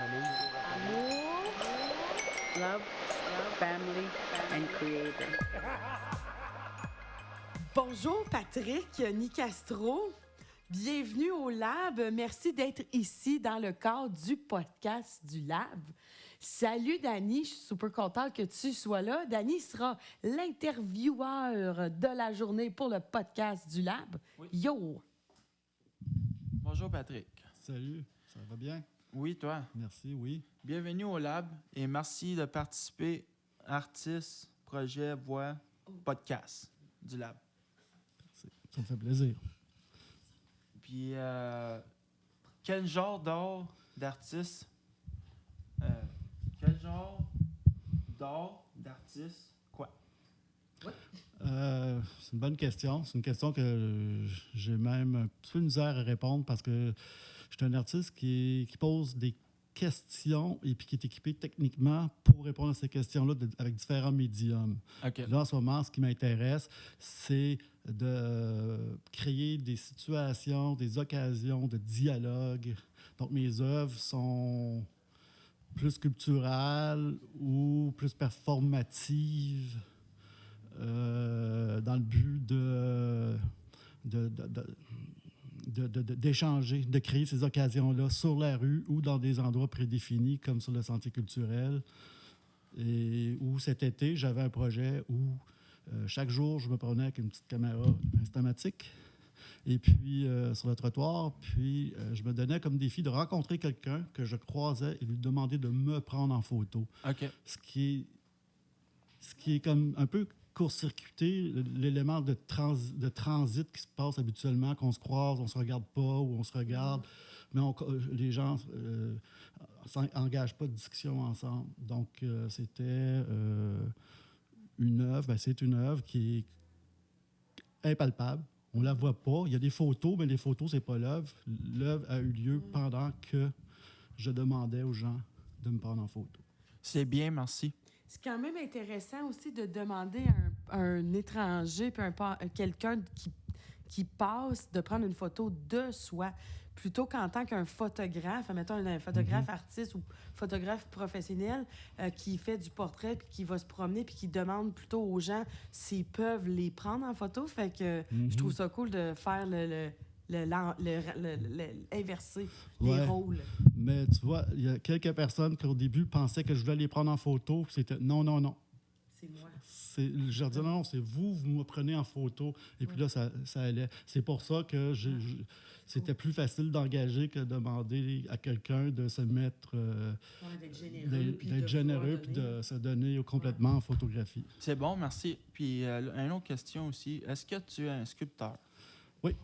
Amour, love, family, and creator. Bonjour Patrick Nicastro. Bienvenue au Lab. Merci d'être ici dans le cadre du podcast du Lab. Salut Dani, je suis super contente que tu sois là. Dani sera l'intervieweur de la journée pour le podcast du Lab. Oui. Yo! Bonjour Patrick. Salut, ça va bien? Oui, toi. Merci, oui. Bienvenue au Lab et merci de participer artistes, projets, voix, podcast du Lab. Ça me fait plaisir. Puis, quel genre d'art d'artiste, quel genre d'art d'artiste, quoi? C'est une bonne question. C'est une question que j'ai même un petit peu de misère à répondre parce que je suis un artiste qui pose des questions et puis qui est équipé techniquement pour répondre à ces questions-là avec différents médiums. OK. Là, en ce moment, ce qui m'intéresse, c'est de créer des situations, des occasions de dialogue. Donc, mes œuvres sont plus sculpturales ou plus performatives dans le but d'échanger, de créer ces occasions-là sur la rue ou dans des endroits prédéfinis comme sur le sentier culturel. Et où cet été, j'avais un projet où chaque jour, je me promenais avec une petite caméra instamatique et puis sur le trottoir, puis je me donnais comme défi de rencontrer quelqu'un que je croisais et lui demander de me prendre en photo. OK. Ce qui est comme un peu court-circuiter l'élément de transit qui se passe habituellement, qu'on se croise, on se regarde pas ou on se regarde, mais les gens n'engagent pas de discussion ensemble. Donc, c'était une œuvre, c'est une œuvre qui est impalpable. On la voit pas. Il y a des photos, mais les photos, c'est pas l'œuvre. L'œuvre a eu lieu pendant que je demandais aux gens de me prendre en photo. C'est bien, merci. C'est quand même intéressant aussi de demander à un étranger, puis quelqu'un qui passe, de prendre une photo de soi, plutôt qu'en tant qu'un photographe, mettons un photographe artiste ou photographe professionnel qui fait du portrait, puis qui va se promener, puis qui demande plutôt aux gens s'ils peuvent les prendre en photo. Fait que je trouve ça cool de faire inverser les rôles. Mais tu vois, il y a quelques personnes qui au début pensaient que je voulais les prendre en photo. C'était non. C'est moi. Je leur disais non, c'est vous me prenez en photo. Et puis là, ça allait. C'est pour ça que c'était plus facile d'engager que de demander à quelqu'un de se mettre. D'être généreux puis de se donner complètement en photographie. C'est bon, merci. Puis, une autre question aussi. Est-ce que tu es un sculpteur? Oui.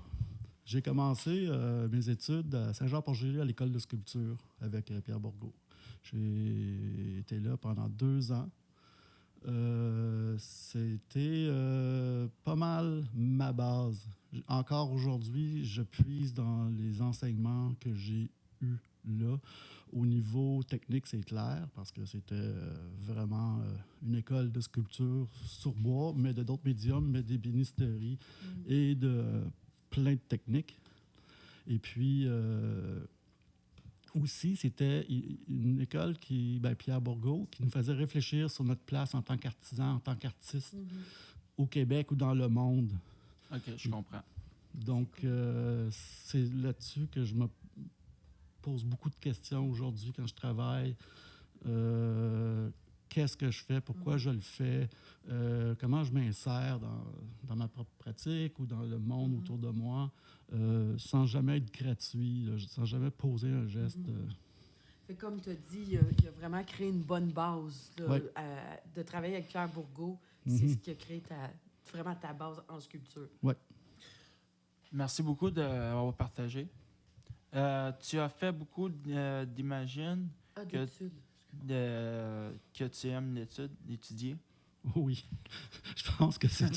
J'ai commencé mes études à Saint-Jean-Port-Joli à l'école de sculpture avec Pierre Bourgault. J'ai été là pendant 2 ans. C'était pas mal ma base. Encore aujourd'hui, je puise dans les enseignements que j'ai eus là. Au niveau technique, c'est clair, parce que c'était vraiment une école de sculpture sur bois, mais de d'autres médiums, mais d'ébénisterie et de plein de techniques. Et puis, aussi, c'était une école Pierre Bourgault, qui nous faisait réfléchir sur notre place en tant qu'artisan, en tant qu'artiste au Québec ou dans le monde. OK, je comprends. Donc, c'est là-dessus que je me pose beaucoup de questions aujourd'hui quand je travaille. Qu'est-ce que je fais? Pourquoi je le fais? Comment je m'insère dans ma propre pratique ou dans le monde autour de moi sans jamais être gratuit, là, sans jamais poser un geste. Fait comme tu as dit, il a vraiment créé une bonne base là, de travailler avec Pierre Bourgault. C'est ce qui a créé vraiment ta base en sculpture. Oui. Merci beaucoup d'avoir partagé. Tu as fait beaucoup d'imagines d'études. Que tu aimes étudier. Oui. Je pense que s'il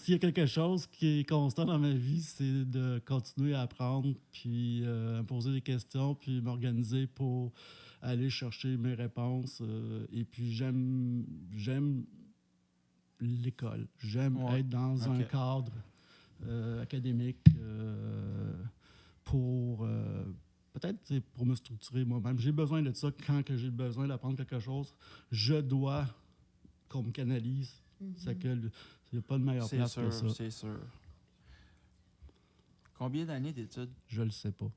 y a quelque chose qui est constant dans ma vie, c'est de continuer à apprendre, puis à me poser des questions, puis m'organiser pour aller chercher mes réponses. Et puis j'aime l'école. J'aime être dans un cadre académique pour peut-être c'est pour me structurer moi-même. J'ai besoin de ça quand que j'ai besoin d'apprendre quelque chose. Je dois qu'on me canalise. C'est que il n'y a pas de meilleure C'est place que ça. sûr, c'est sûr. Combien d'années d'études? Je le sais pas.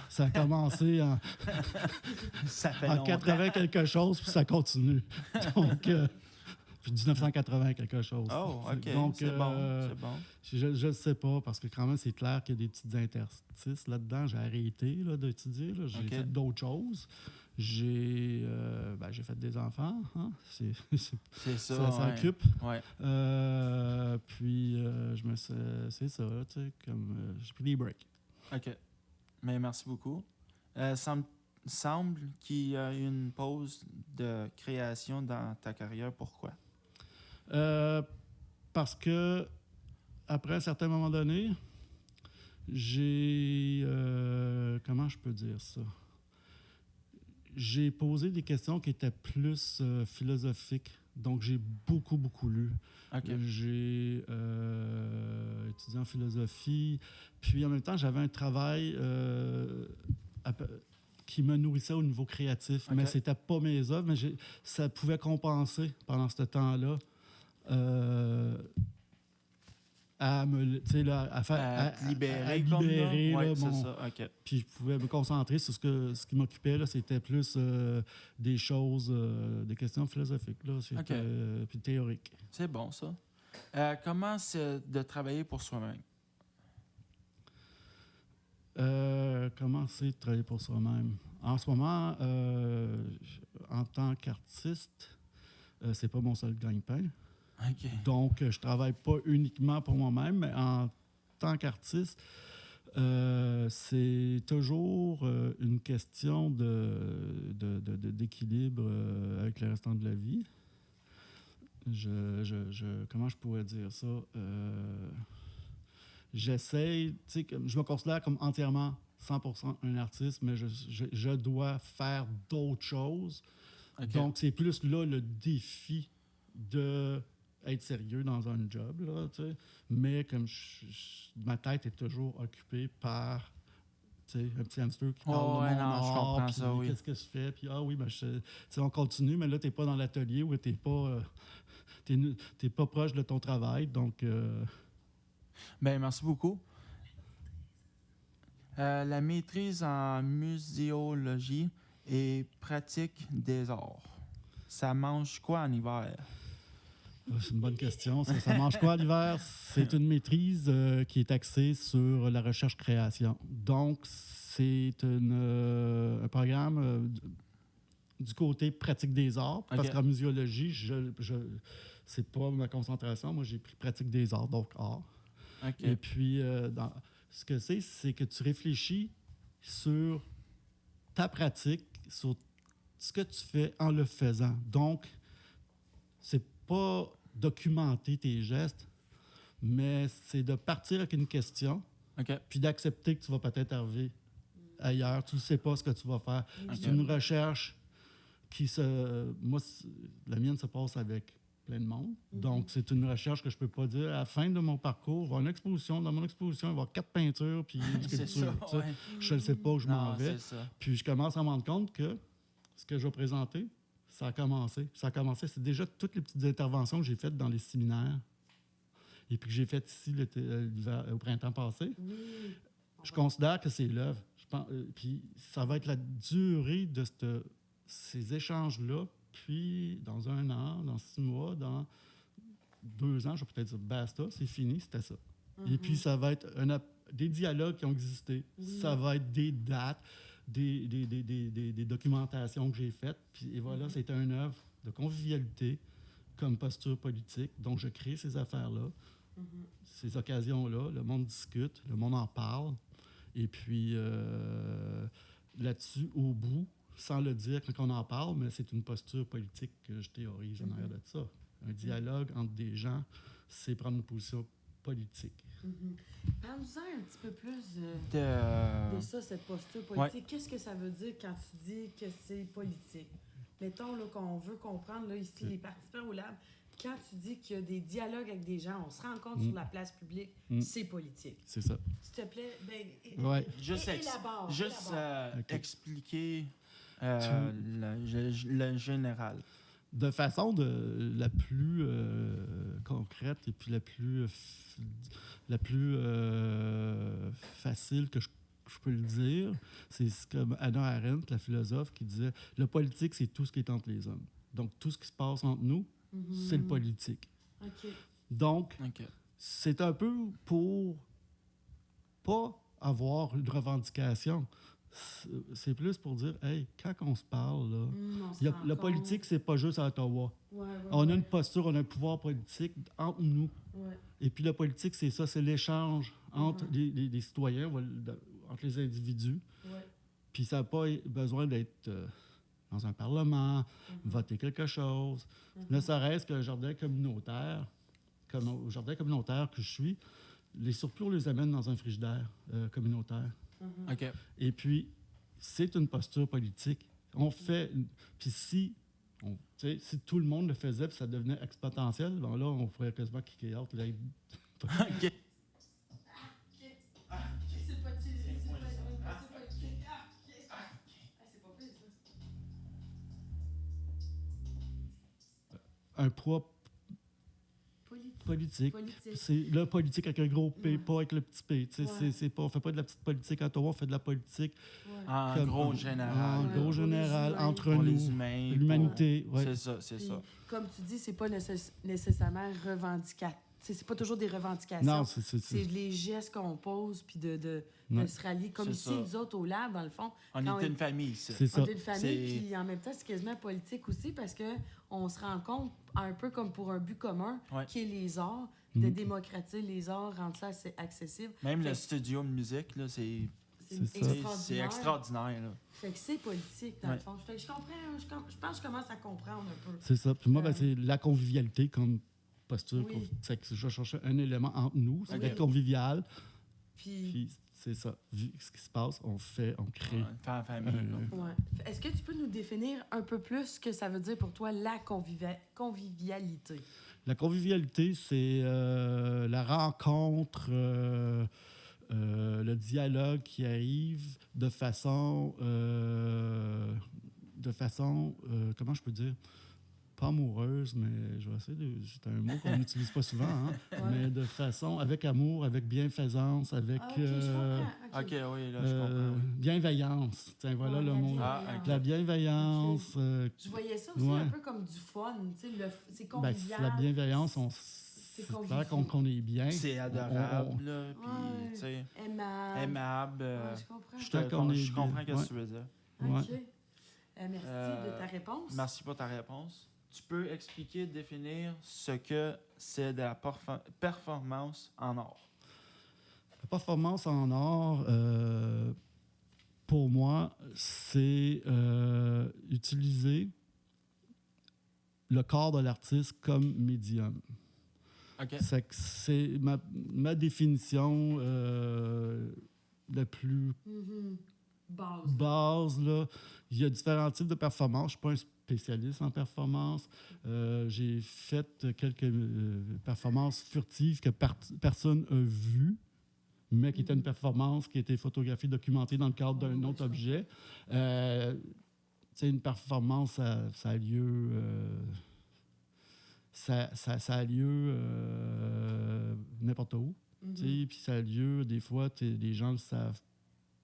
Ça a commencé en, Ça fait en longtemps. 80 quelque chose, puis ça continue. Donc, puis 1980 quelque chose. Oh, OK. Donc, c'est bon, c'est bon. Je ne sais pas, parce que quand même, c'est clair qu'il y a des petites interstices là-dedans. J'ai arrêté là, d'étudier. Là. J'ai OK. fait d'autres choses. J'ai fait des enfants. Hein? C'est ça, Ça ouais. occupe. Ouais. Puis, c'est ça, tu sais, comme j'ai pris des breaks. OK. Mais merci beaucoup. Semble qu'il y a eu une pause de création dans ta carrière. Pourquoi? Parce que, après un certain moment donné, j'ai... comment je peux dire ça? J'ai posé des questions qui étaient plus philosophiques. Donc, j'ai beaucoup, beaucoup lu. OK. J'ai étudié en philosophie. Puis, en même temps, j'avais un travail qui me nourrissait au niveau créatif. OK. Mais c'était pas mes œuvres, mais ça pouvait compenser pendant ce temps-là à me, tu sais, là, à faire, À te libérer, à comme libérer, là? là, Ouais, c'est mon- ça. OK. Puis je pouvais me concentrer sur ce qui m'occupait. Là, c'était plus des choses, des questions philosophiques. Là, c'était, OK. puis théoriques. C'est bon, ça. Comment c'est de travailler pour soi-même? Comment c'est de travailler pour soi-même? En ce moment, en tant qu'artiste, c'est pas mon seul gagne-pain. OK. Donc, je travaille pas uniquement pour moi-même, mais en tant qu'artiste, c'est toujours une question d'équilibre avec le restant de la vie. Comment je pourrais dire ça? J'essaie, tu sais, je me considère comme entièrement 100% un artiste, mais je dois faire d'autres choses. OK. Donc, c'est plus là le défi de être sérieux dans un job, là, tu sais. Mais comme ma tête est toujours occupée par, tu sais, un petit hamster qui parle Oh, de ouais, mon non, je art, comprends puis ça, oui. qu'est-ce que je fais, puis ah oui, ben, tu sais, on continue, mais là, t'es pas dans l'atelier ou t'es pas, t'es pas proche de ton travail, donc... Ben, merci beaucoup. La maîtrise en muséologie et pratique des arts. Ça mange quoi en hiver? C'est une bonne question. Ça mange quoi l'hiver? C'est une maîtrise qui est axée sur la recherche-création. Donc, c'est un programme du côté pratique des arts, parce OK. qu'en muséologie, c'est pas ma concentration. Moi, j'ai pris pratique des arts, donc art. OK. Et puis, ce que c'est que tu réfléchis sur ta pratique, sur ce que tu fais en le faisant. Donc, c'est pas documenter tes gestes, mais c'est de partir avec une question, OK. puis d'accepter que tu vas peut-être arriver ailleurs. Tu ne sais pas ce que tu vas faire. C'est OK. une recherche moi, la mienne se passe avec plein de monde. Donc, c'est une recherche que je peux pas dire. À la fin de mon parcours, il va y avoir une exposition. Dans mon exposition, il va y avoir 4 peintures puis une C'est sculpture. ça, tu sais. ouais. Je ne sais pas où je m'en Non, vais. c'est ça. Puis je commence à me rendre compte que ce que je vais présenter, ça a commencé. Ça a commencé. C'est déjà toutes les petites interventions que j'ai faites dans les séminaires et puis que j'ai faites ici au printemps passé. Je considère que c'est l'œuvre. Puis ça va être la durée de ces échanges-là. Puis dans 1 an, dans 6 mois, dans 2 ans, je vais peut-être dire basta, c'est fini, c'était ça. Et puis ça va être des dialogues qui ont existé. Ça va être des dates, des documentations que j'ai faites. Puis et voilà, c'est une œuvre de convivialité comme posture politique. Donc je crée ces affaires-là, ces occasions-là. Le monde discute, le monde en parle. Et puis là-dessus, au bout, sans le dire quand on en parle, mais c'est une posture politique que je théorise en arrière de ça. Un dialogue entre des gens, c'est prendre une position politique. Parle-nous-en un petit peu plus De- de ça, cette posture politique. Qu'est-ce que ça veut dire quand tu dis que c'est politique? Mettons là, qu'on veut comprendre, là, ici, les participants au lab, quand tu dis qu'il y a des dialogues avec des gens, on se rencontre sur la place publique, c'est politique. C'est ça. S'il te plaît, Ouais. Juste, élabore. Ok. expliquer le général. De façon la plus concrète et puis la plus facile que je peux le dire, c'est comme Hannah Arendt, la philosophe, qui disait « Le politique, c'est tout ce qui est entre les hommes. » Donc, tout ce qui se passe entre nous, c'est le politique. OK. Donc, OK. c'est un peu pour pas avoir une revendication. C'est plus pour dire, hey, quand on se parle, là, la politique, c'est pas juste à Ottawa. On a une posture, on a un pouvoir politique entre nous. Ouais. Et puis la politique, c'est ça, c'est l'échange entre les citoyens, entre les individus. Ouais. Puis ça n'a pas besoin d'être dans un parlement, voter quelque chose. Ne serait-ce qu'un jardin communautaire, comme au jardin communautaire que je suis, les surplus, on les amène dans un frigidaire communautaire. OK. Et puis, c'est une posture politique. On fait... Puis si tout le monde le faisait puis ça devenait exponentiel, bon là, on pourrait quasiment kicker out. Là. OK. Un poids politique. C'est le politique avec un gros P, pas avec le petit P. On ne fait pas de la petite politique à Ottawa, on fait de la politique En comme- gros général. en là. gros général, humains. entre Pour nous, les humains. l'humanité. Ouais. C'est ça, c'est Puis, ça. comme tu dis, c'est pas nécessairement revendicatif. C'est pas toujours des revendications. Non, C'est les gestes qu'on pose, puis de Ouais. se rallier. Comme C'est ici, ça. nous autres, au lab, dans le fond, On quand était une famille, ici. C'est ça. on est une famille, C'est- puis en même temps, c'est quasiment politique aussi, parce qu'on se rend compte, un peu comme pour un but commun, Ouais. qui est les arts, de démocratiser les arts, rendre ça assez accessible. Même Fait le que studio de musique, là, c'est C'est ça. c'est extraordinaire. Là. Fait que c'est politique, dans Ouais. le fond. Fait que je comprends, je pense que je commence à comprendre un peu. C'est ça. Puis moi, c'est la convivialité comme posture. Oui. C'est que je cherchais un élément entre nous, c'est Ok. d'être convivial. Puis, Puis c'est ça. Vu ce qui se passe, on crée. Faire famille. là. ouais. Est-ce que tu peux nous définir un peu plus ce que ça veut dire pour toi, la convivialité? La convivialité, c'est la rencontre, le dialogue qui arrive de façon, comment je peux dire, pas amoureuse, mais je vais essayer de... C'est un mot qu'on n'utilise pas souvent, hein, mais de façon, avec amour, avec bienfaisance, avec Ah, OK, je comprends. OK, oui, là, je comprends. bienveillance. Tiens, voilà Ouais, le la mot. bienveillance. La bienveillance. Je voyais ça aussi Ouais. un peu comme du fun. Tu sais, c'est Ben, convivial. la bienveillance, c'est convivial. clair qu'on est bien. C'est adorable, là, puis, Ouais. tu sais, Aimable. aimable. Ouais, je comprends. Je Tant qu'on est je comprends bien. ce que tu veux dire. OK. Ouais. Merci de ta réponse. Merci pour ta réponse. Tu peux expliquer, définir ce que c'est de la performance en or. La performance en art, pour moi, c'est utiliser le corps de l'artiste comme médium. OK. C'est ma définition la plus base. Là. Il y a différents types de performances. Je ne suis pas un spécialiste en performance. J'ai fait quelques performances furtives que personne n'a vues, mais qui étaient une performance qui a été photographiée, documentée dans le cadre d'un autre objet. Une performance, ça a lieu... ça a lieu n'importe où. Puis ça a lieu, des fois, les gens ne le savent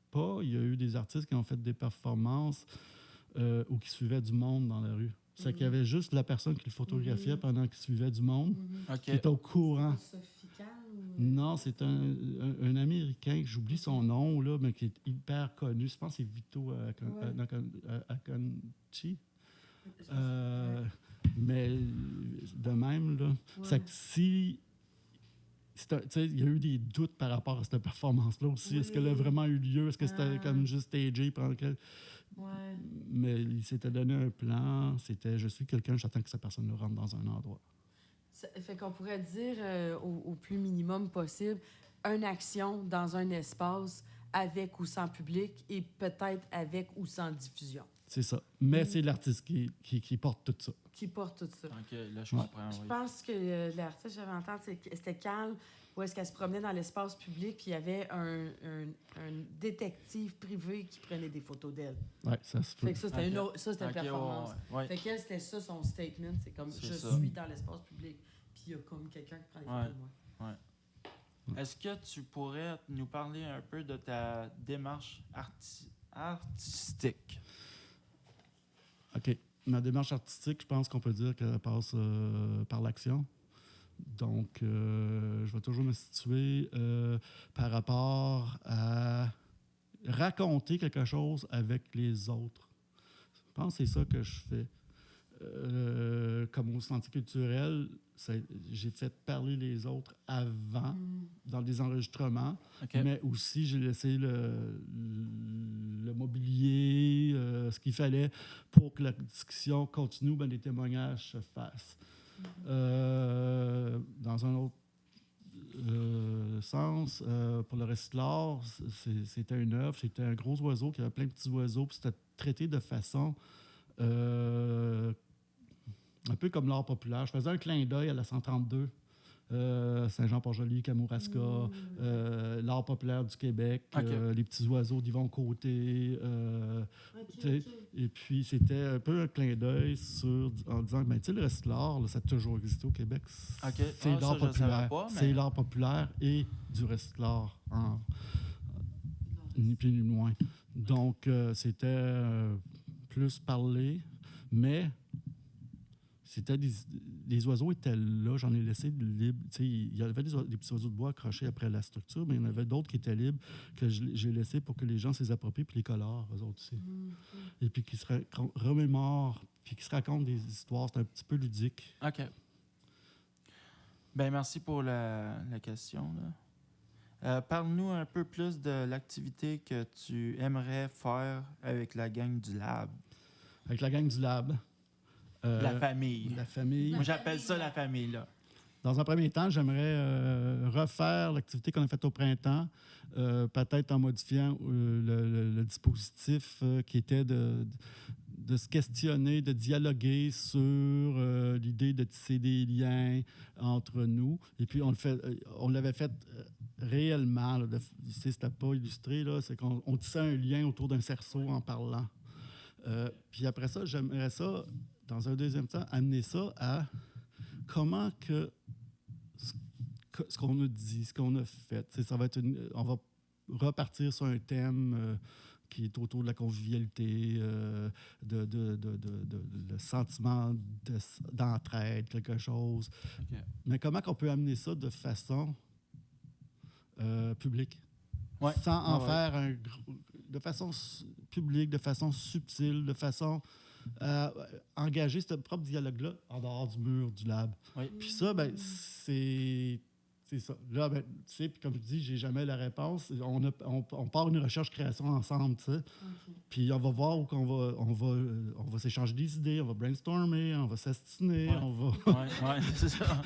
pas. Il y a eu des artistes qui ont fait des performances ou qui suivaient du monde dans la rue. C'est qu'il y avait juste la personne qui le photographiait pendant qu'il suivait du monde, OK. qui était au courant. Sophical Non, c'est un Américain, j'oublie son nom, là, mais qui est hyper connu. Je pense que c'est Vito Acconci. Mais de même, là, c'est que si... Il y a eu des doutes par rapport à cette performance-là aussi. Est-ce qu'elle a vraiment eu lieu? Est-ce que c'était comme juste stagé? Ouais. Mais il s'était donné un plan. C'était « Je suis quelqu'un, j'attends que cette personne rentre dans un endroit. » Ça fait qu'on pourrait dire au plus minimum possible une action dans un espace avec ou sans public et peut-être avec ou sans diffusion. C'est ça. Mais c'est l'artiste qui porte tout ça. Qui porte tout ça. OK, là, je comprends, Je oui. pense que l'artiste que j'avais entendu, c'était Cal, où est-ce qu'elle se promenait dans l'espace public, puis il y avait un détective privé qui prenait des photos d'elle. Ouais, ça se Fait peut. que ça, c'était une autre, ça, c'était une OK, performance. ouais. Fait qu'elle, c'était ça, son statement. C'est comme, C'est je ça. suis dans l'espace public, puis il y a comme quelqu'un qui prend des photos de moi. Est-ce que tu pourrais nous parler un peu de ta démarche artistique? OK. Ma démarche artistique, je pense qu'on peut dire qu'elle passe par l'action. Donc, je vais toujours me situer par rapport à raconter quelque chose avec les autres. Je pense que c'est ça que je fais. Comme au Centre culturel, j'ai fait parler les autres avant, dans des enregistrements, OK. mais aussi j'ai laissé le mobilier, ce qu'il fallait pour que la discussion continue, les témoignages se fassent. Dans un autre sens, pour le recyclard, c'était une œuvre, c'était un gros oiseau qui avait plein de petits oiseaux, puis c'était traité de façon un peu comme l'art populaire. Je faisais un clin d'œil à la 132, Saint-Jean-Port-Joli, Kamouraska, l'art populaire du Québec, OK. les petits oiseaux d'Yvon Côté. Et puis, c'était un peu un clin d'œil en disant, tu sais, le recyclard, là, ça a toujours existé au Québec. OK. C'est l'art Ça, je le savais populaire. pas, mais- C'est l'art populaire et du recyclard, ni plus ni moins. Donc, c'était plus parler, mais c'était les oiseaux étaient là, j'en ai laissé libres. Il y avait des petits oiseaux de bois accrochés après la structure, mais il y en avait d'autres qui étaient libres que j'ai laissés pour que les gens s'y approprient puis les colorent, eux autres aussi. Et puis qui se remémorent, puis qui se racontent des histoires. C'est un petit peu ludique. OK. Ben merci pour la question. Là. Parle-nous un peu plus de l'activité que tu aimerais faire avec la gang du Lab. Avec la gang du Lab. La famille. La famille. Moi, j'appelle ça la famille, là. Dans un premier temps, j'aimerais refaire l'activité qu'on a faite au printemps, peut-être en modifiant le dispositif qui était de se questionner, de dialoguer sur l'idée de tisser des liens entre nous. Et puis, on l'avait fait réellement. Là, c'était pas illustré, là, c'est qu'on tissait un lien autour d'un cerceau en parlant. Puis après ça, j'aimerais ça, dans un deuxième temps, amener ça à comment que ce qu'on a dit, ce qu'on a fait. Ça va être on va repartir sur un thème qui est autour de la convivialité, le sentiment d'entraide, quelque chose. OK. Mais comment qu'on peut amener ça de façon publique? Ouais. Sans en Ouais. faire de façon publique, de façon subtile, de façon engager ce propre dialogue-là en dehors du mur du Lab. Oui. Puis ça, ben, c'est ça. Là, ben, tu sais, puis comme je dis, j'ai jamais la réponse. On part une recherche-création ensemble, tu sais. Puis on va voir où on va s'échanger des idées, on va brainstormer, on va s'astiner, Ouais. on va... Ouais, c'est ça.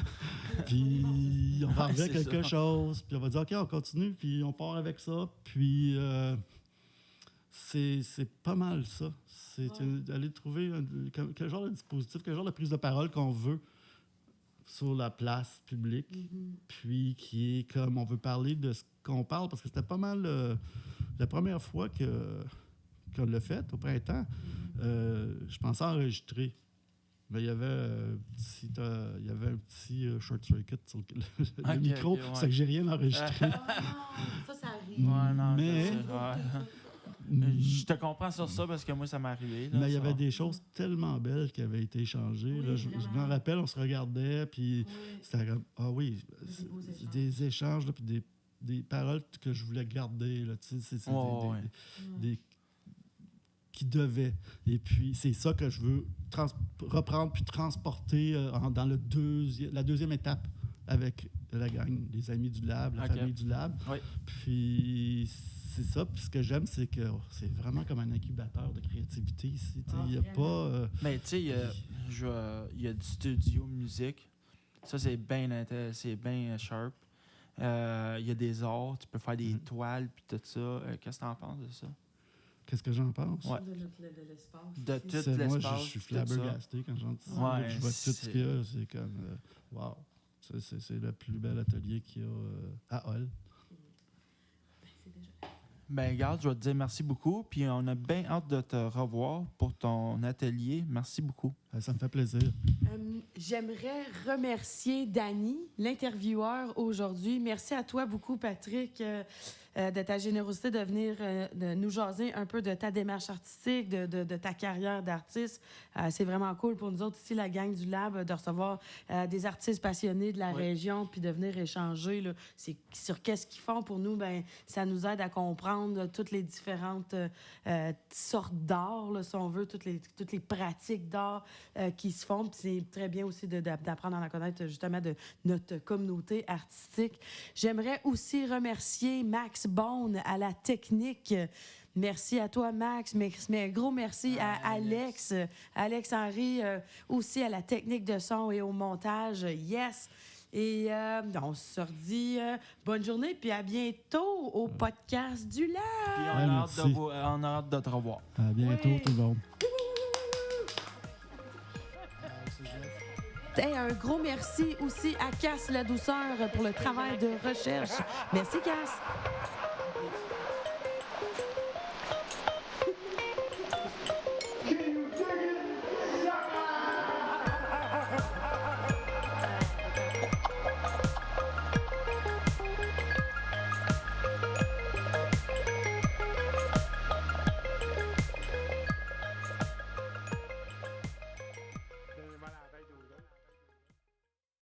Puis on va arriver à c'est quelque ça. chose, puis on va dire, OK, on continue, puis on part avec ça. Puis c'est pas mal ça. C'est d'aller trouver quel genre de dispositif, quel genre de prise de parole qu'on veut sur la place publique, puis qui est comme on veut parler de ce qu'on parle, parce que c'était pas mal la première fois qu'on l'a fait au printemps. Je pensais enregistrer. Mais il y avait un petit short circuit sur le Ok, micro, ok, ouais. c'est que j'ai rien enregistré. Ça arrive. Ouais, non, Mais- je sais, ouais. Je te comprends sur ça parce que moi, ça m'est arrivé. Là, Mais il y avait ça. des choses tellement belles qui avaient été échangées. Oui, Là, je vraiment. m'en rappelle, on se regardait, puis c'était comme, ah oui, Des beaux échanges. des échanges, là, puis des paroles que je voulais garder. Là, tu sais, c'est Ouais. qui devaient. Et puis, c'est ça que je veux reprendre puis transporter dans la deuxième étape avec la gang, les amis du Lab, la Ok. famille du Lab. Oui. Puis, c'est ça. Puis, ce que j'aime, c'est que c'est vraiment comme un incubateur de créativité ici. Tu sais, il n'y a vraiment. pas... Mais tu sais, il y a du studio musique. Ça, c'est bien sharp. Il y a des arts, tu peux faire des toiles puis tout ça. Qu'est-ce que tu en penses de ça? qu'est-ce que j'en pense. Ouais. De l'espace. De tout Moi, l'espace. je suis tout ça. flabbergasté quand j'entends ça. Ouais, Je vois tout ce qu'il y a. C'est comme, wow. C'est le plus bel atelier qu'il y a à Hull. Ben, regarde, je vais te dire merci beaucoup. Puis on a bien hâte de te revoir pour ton atelier. Merci beaucoup. Ça me fait plaisir. J'aimerais remercier Dany, l'intervieweur aujourd'hui. Merci à toi beaucoup, Patrick, de ta générosité de venir de nous jaser un peu de ta démarche artistique, de ta carrière d'artiste. C'est vraiment cool pour nous autres ici, la gang du Lab, de recevoir des artistes passionnés de la région puis de venir échanger là, sur qu'est-ce qu'ils font. Pour nous, ben, ça nous aide à comprendre là, toutes les différentes sortes d'art, là, si on veut, toutes les pratiques d'art qui se font. Puis c'est très bien aussi d'apprendre à en connaître justement de notre communauté artistique. J'aimerais aussi remercier Max Bone à la technique. Merci à toi, Max. Mais un gros merci à Alex Henry, aussi à la technique de son et au montage. Yes! Et on se redit bonne journée, puis à bientôt au podcast du Lab. Puis Ouais, merci. on a hâte de te revoir. À bientôt, Oui. tout le monde. Hey, un gros merci aussi à Cass La Douceur pour le travail de recherche. Merci, Cass.